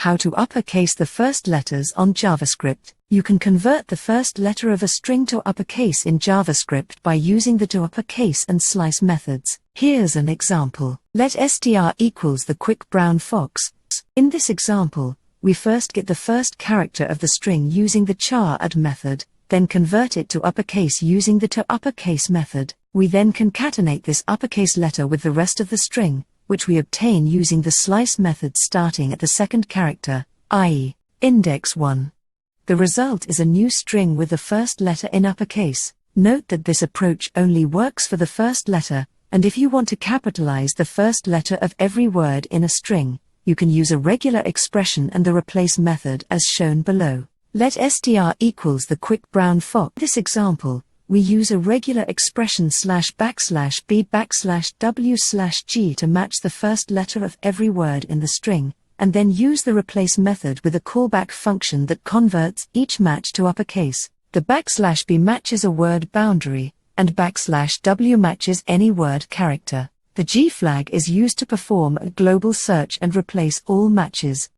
How to uppercase the first letters on JavaScript. You can convert the first letter of a string to uppercase in JavaScript by using the toUpperCase and slice methods. Here's an example. Let str equals the quick brown fox. In this example, we first get the first character of the string using the char add method, then convert it to uppercase using the toUpperCase method. We then concatenate this uppercase letter with the rest of the string, which we obtain using the slice method starting at the second character, i.e., index 1. The result is a new string with the first letter in uppercase. Note that this approach only works for the first letter, and if you want to capitalize the first letter of every word in a string, you can use a regular expression and the replace method as shown below. Let str equals the quick brown fox. In this example, we use a regular expression /b/w/g to match the first letter of every word in the string, and then use the replace method with a callback function that converts each match to uppercase. The /b matches a word boundary, and /w matches any word character. The G flag is used to perform a global search and replace all matches.